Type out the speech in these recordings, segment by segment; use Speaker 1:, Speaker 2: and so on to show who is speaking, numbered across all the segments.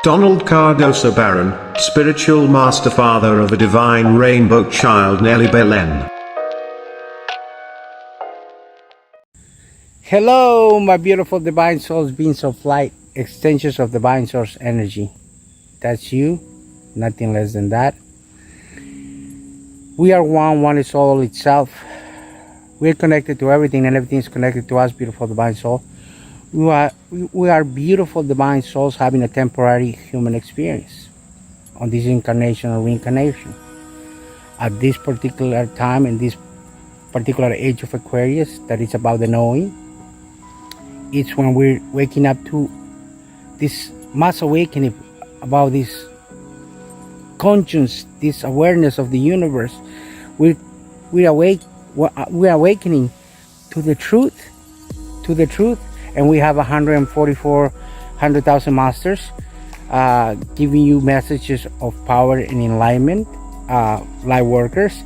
Speaker 1: Donald Cardoso Barron, spiritual master father of a divine rainbow child Nelly Belen.
Speaker 2: Hello, my beautiful divine souls, beings of light, extensions of divine source energy. That's you, nothing less than that. We are one, one is all itself. We're connected to everything, and everything is connected to us, beautiful divine soul. We are beautiful divine souls having a temporary human experience on this incarnation or reincarnation. At this particular time, in this particular age of Aquarius, that is about the knowing, it's when we're waking up to this mass awakening about this conscience, this awareness of the universe. We're awakening to the truth, and we have 100,000 masters giving you messages of power and enlightenment, light workers,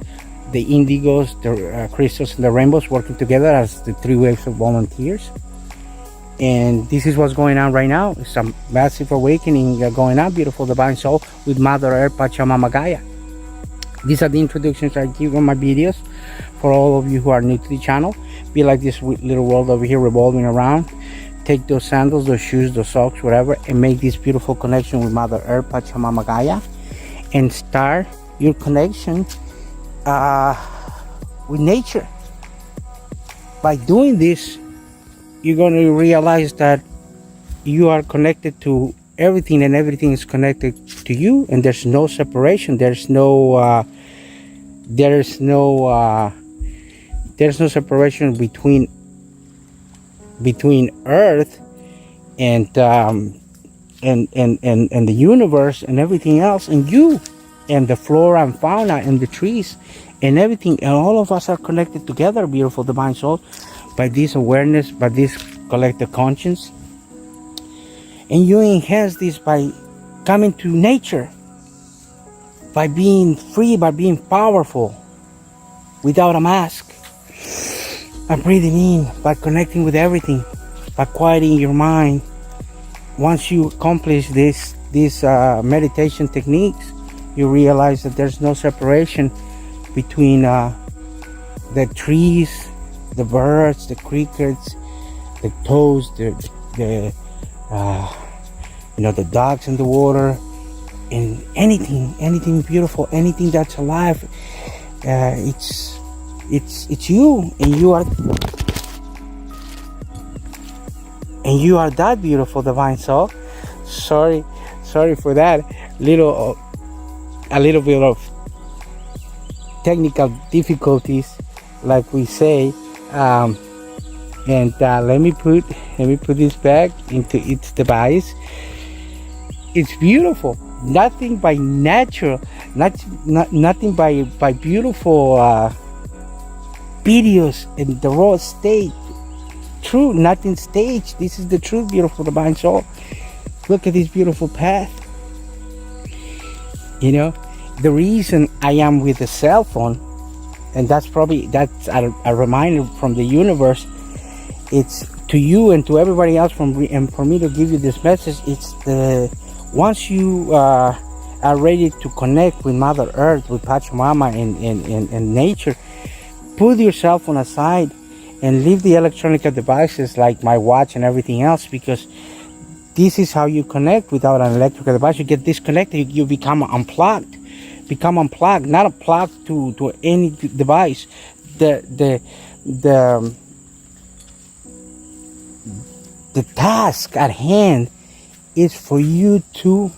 Speaker 2: the indigos, the crystals, and the rainbows working together as the three waves of volunteers. And this is what's going on right now. It's a massive awakening going on, beautiful divine soul, with Mother Earth, Pachamama Gaia. These are the introductions I give on my videos for all of you who are new to the channel. Be like this little world over here revolving around. Take those sandals, those shoes, those socks, whatever, and make this beautiful connection with Mother Earth, Pachamama Gaia, and start your connection with nature. By doing this, you're going to realize that you are connected to everything, and everything is connected to you, and there's no separation. There's no separation between Earth and the universe and everything else, and you, and the flora and fauna and the trees and everything, and all of us are connected together, beautiful divine soul, by this awareness, by this collective conscience. And you enhance this by coming to nature, by being free, by being powerful, without a mask, by breathing in, by connecting with everything, by quieting your mind. Once you accomplish these meditation techniques, you realize that there's no separation between the trees, the birds, the crickets, the toads, the dogs in the water, and anything beautiful, anything that's alive. It's you, and you are that beautiful divine soul. Sorry for that a little bit of technical difficulties, like we say. Let me put this back into its device. It's beautiful. Nothing by natural, nothing by beautiful videos in the raw state. True, nothing staged. This is the truth, beautiful divine soul. Look at this beautiful path. You know, the reason I am with the cell phone, and that's a reminder from the universe. It's to you and to everybody else, and for me to give you this message. It's once you are ready to connect with Mother Earth, with Pachamama and nature, put your cell phone aside and leave the electronic devices like my watch and everything else, because this is how you connect. Without an electrical device, you get disconnected. You become unplugged. Not unplugged to any device. The task at hand is for you to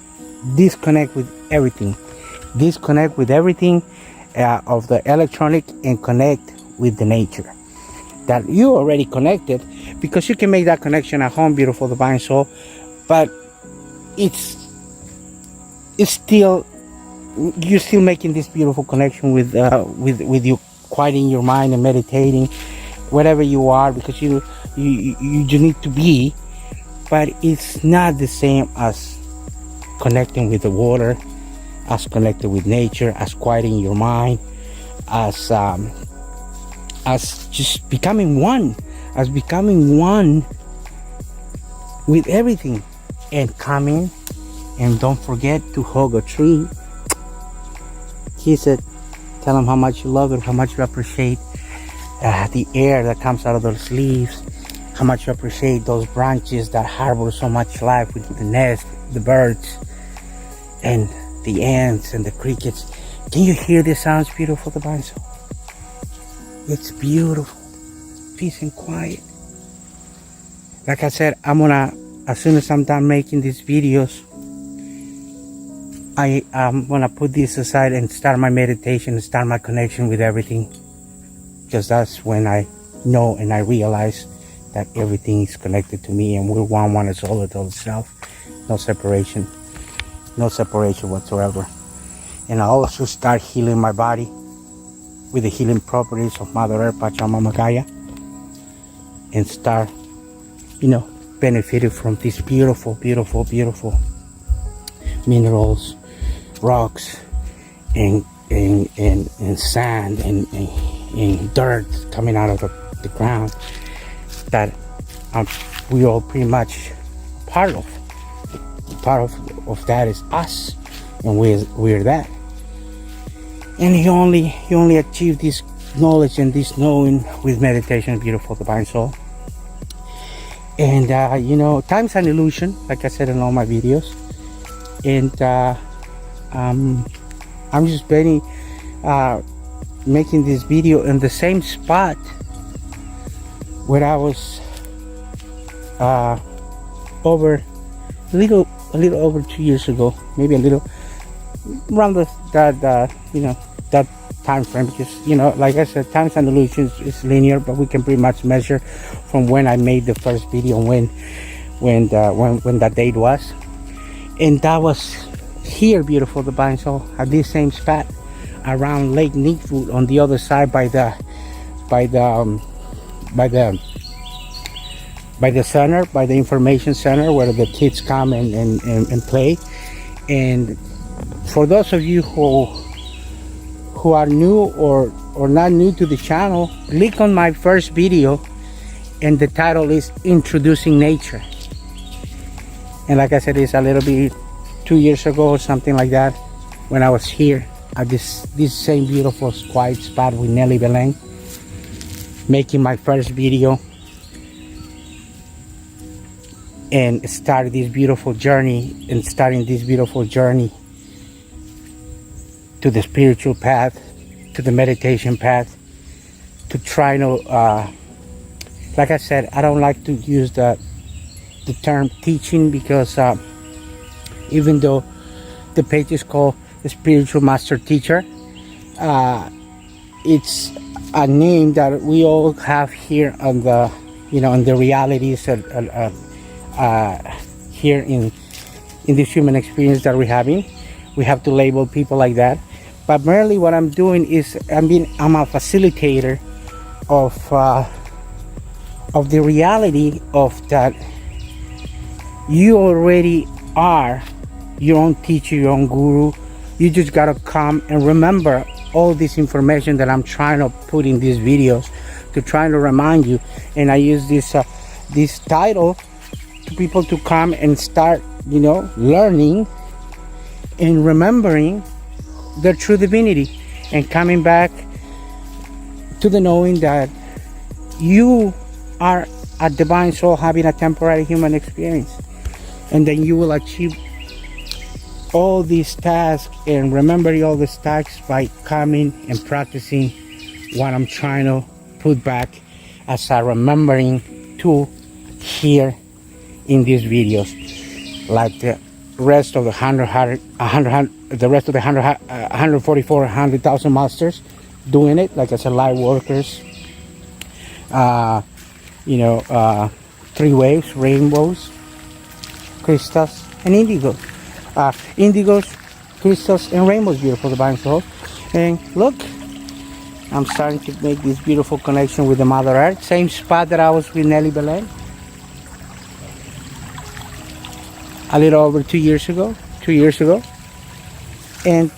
Speaker 2: disconnect with everything. Disconnect with everything of the electronic, and connect with the nature that you already connected, because you can make that connection at home, beautiful divine soul, but it's still, you're still making this beautiful connection with you quieting your mind and meditating, whatever you are, because you need to be, but it's not the same as connecting with the water, as connected with nature, as quieting your mind, as just becoming one, with everything, and coming And don't forget to hug a tree, kiss it, tell them how much you love it, how much you appreciate the air that comes out of those leaves, how much you appreciate those branches that harbor so much life with the nest, the birds, and the ants and the crickets. Can you hear the sounds, beautiful divine soul? It's beautiful, peace and quiet. Like I said, I'm gonna, as soon as I'm done making these videos, I'm gonna put this aside and start my meditation and start my connection with everything. Because that's when I know and I realize that everything is connected to me and we're one is all to itself. No separation. No separation whatsoever. And I also start healing my body with the healing properties of Mother Earth, Pachamama Gaia. And start, benefiting from these beautiful, beautiful, beautiful minerals, rocks, and sand, and dirt coming out of the ground that we all pretty much part of. Part of that is us, and we're that. And you only achieve this knowledge and this knowing with meditation, beautiful divine soul. And time's an illusion, like I said in all my videos. And I'm just making this video in the same spot where I was over a little over 2 years ago, maybe a little around that time frame, because like I said, time's an illusion, is linear, but we can pretty much measure from when I made the first video when that date was. And that was here, beautiful divine soul, at this same spot around Lake Neatfoot on the other side by the center, by the information center where the kids come and play. And for those of you who are new or not new to the channel, click on my first video and the title is Introducing Nature. And like I said, it's a little bit 2 years ago or something like that, when I was here at this same beautiful quiet spot with Nelly Belen, making my first video and starting this beautiful journey to the spiritual path, to the meditation path, to try to like I said, I don't like to use the term teaching, because even though the page is called the Spiritual Master Teacher, it's a name that we all have here on the on the realities here in this human experience that we're having. We have to label people like that, but merely what I'm doing is I'm a facilitator of the reality of that you already are your own teacher, your own guru. You just gotta come and remember all this information that I'm trying to put in these videos, to try to remind you. And I use this title to people to come and start learning and remembering their true divinity, and coming back to the knowing that you are a divine soul having a temporary human experience, and then you will achieve all these tasks and remembering all these tasks by coming and practicing what I'm trying to put back as a remembering tool here in these videos, like the rest of the 144,000 masters doing it. Like I said, light workers, three waves, rainbows, crystals, and indigos. Indigos, crystals, and rainbows, beautiful divine soul. And look, I'm starting to make this beautiful connection with the Mother Earth. Same spot that I was with Nelly Belen a little over 2 years ago. And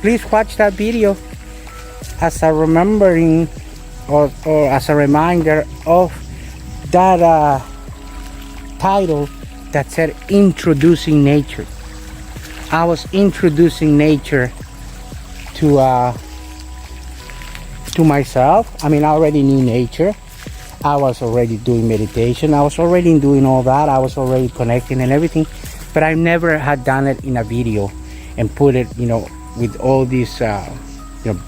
Speaker 2: please watch that video as a remembering or as a reminder of that title that said introducing nature. I was introducing nature to myself. I mean, I already knew nature. I was already doing meditation. I was already doing all that. I was already connecting and everything, but I never had done it in a video and put it, with all these,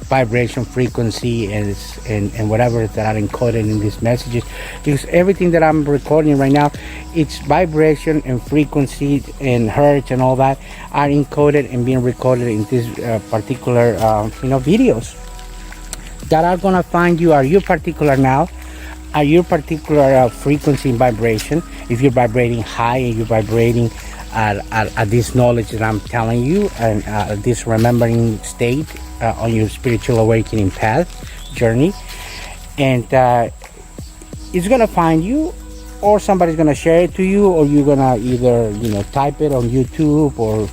Speaker 2: vibration, frequency, and whatever that are encoded in these messages. Because everything that I'm recording right now, it's vibration and frequency and hertz and all that are encoded and being recorded in these particular, videos that are gonna find you. Are you particular now? Are your particular frequency and vibration? If you're vibrating high and you're vibrating at this knowledge that I'm telling you, and this remembering state on your spiritual awakening path journey, and it's gonna find you, or somebody's gonna share it to you, or you're gonna either type it on YouTube or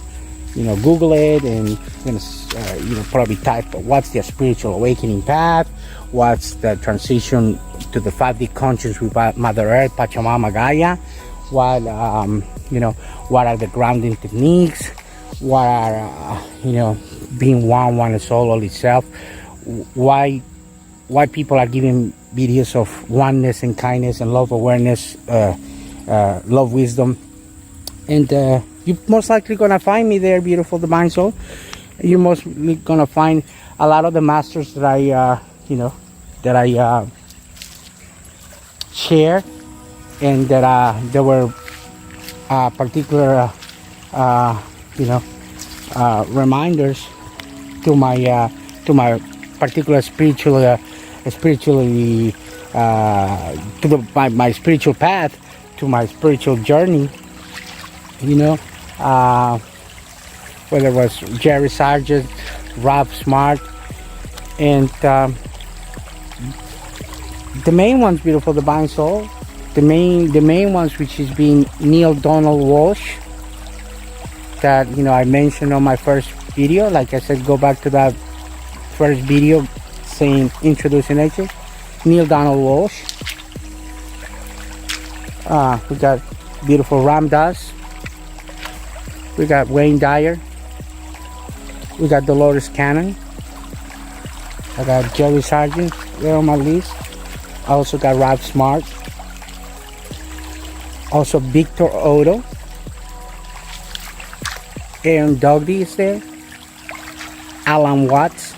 Speaker 2: Google it, and you're gonna probably type what's the spiritual awakening path, what's the transition to the 5D conscious with Mother Earth, Pachamama, Gaia, what are the grounding techniques, what are being one soul, all itself, why people are giving videos of oneness and kindness and love awareness, love wisdom, and you're most likely gonna find me there, beautiful divine soul. You're mostly gonna find a lot of the masters that I share, and that there were particular reminders to my particular spiritually my spiritual path, to my spiritual journey. Whether it was Jerry Sargent, Rob Smart, and the main ones, beautiful divine soul, the main ones, which is being Neil Donald Walsh, that I mentioned on my first video. Like I said, go back to that first video saying introducing nature. Neil Donald Walsh. We got beautiful Ram Dass. We got Wayne Dyer. We got Dolores Cannon. I got Jerry Sargent there on my list. I also got Rob Smart. Also Victor Otto. Aaron Dougherty is there. Alan Watts.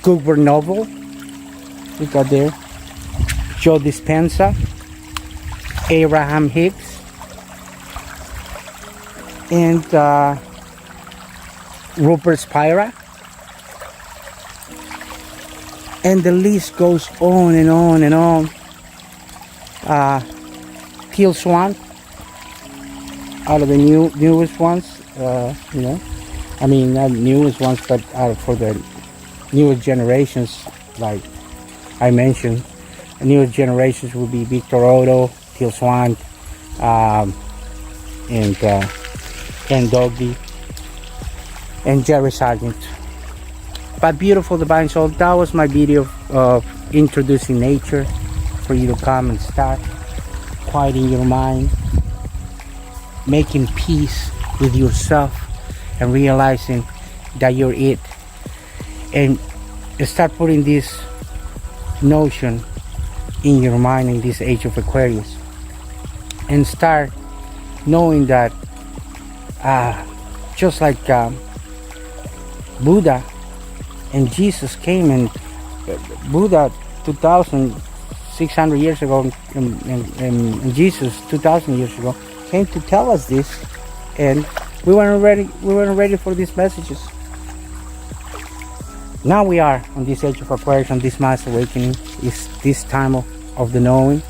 Speaker 2: Gilbert Noble. We got there. Joe Dispenza. Abraham Hicks. And Rupert Spira. And the list goes on and on and on. Teal Swan, out of the newest ones, I mean not newest ones, but for the newest generations, like I mentioned, the newest generations will be Victor Otto, Teal Swan, and Ken Dougherty, and Jerry Sargent. But beautiful divine soul, that was my video of introducing nature, for you to come and start quieting your mind, making peace with yourself, and realizing that you're it, and start putting this notion in your mind in this age of Aquarius, and start knowing that just like Buddha and Jesus came, and Buddha 2,600 years ago and Jesus 2,000 years ago came to tell us this, and we weren't ready for these messages. Now we are on this age of Aquarius, on this mass awakening, is this time of the knowing.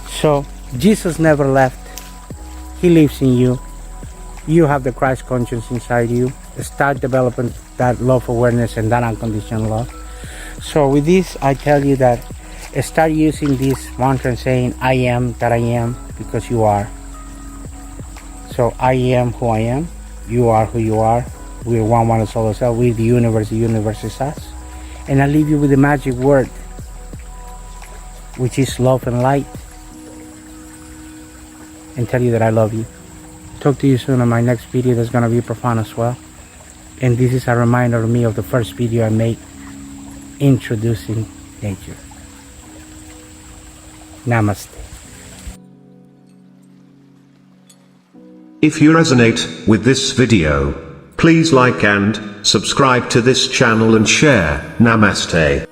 Speaker 2: So Jesus never left. He lives in you. You have the Christ conscience inside you. Start developing that love, awareness, and that unconditional love. So with this, I tell you that start using this mantra and saying, I am that I am, because you are. So I am who I am. You are who you are. We're one and soul self. We're the universe is us. And I leave you with the magic word. which is love and light, and tell you that I love you. Talk to you soon on my next video that's going to be profound as well. And this is a reminder to me of the first video I made introducing nature. Namaste.
Speaker 1: If you resonate with this video, please like and subscribe to this channel and share. Namaste.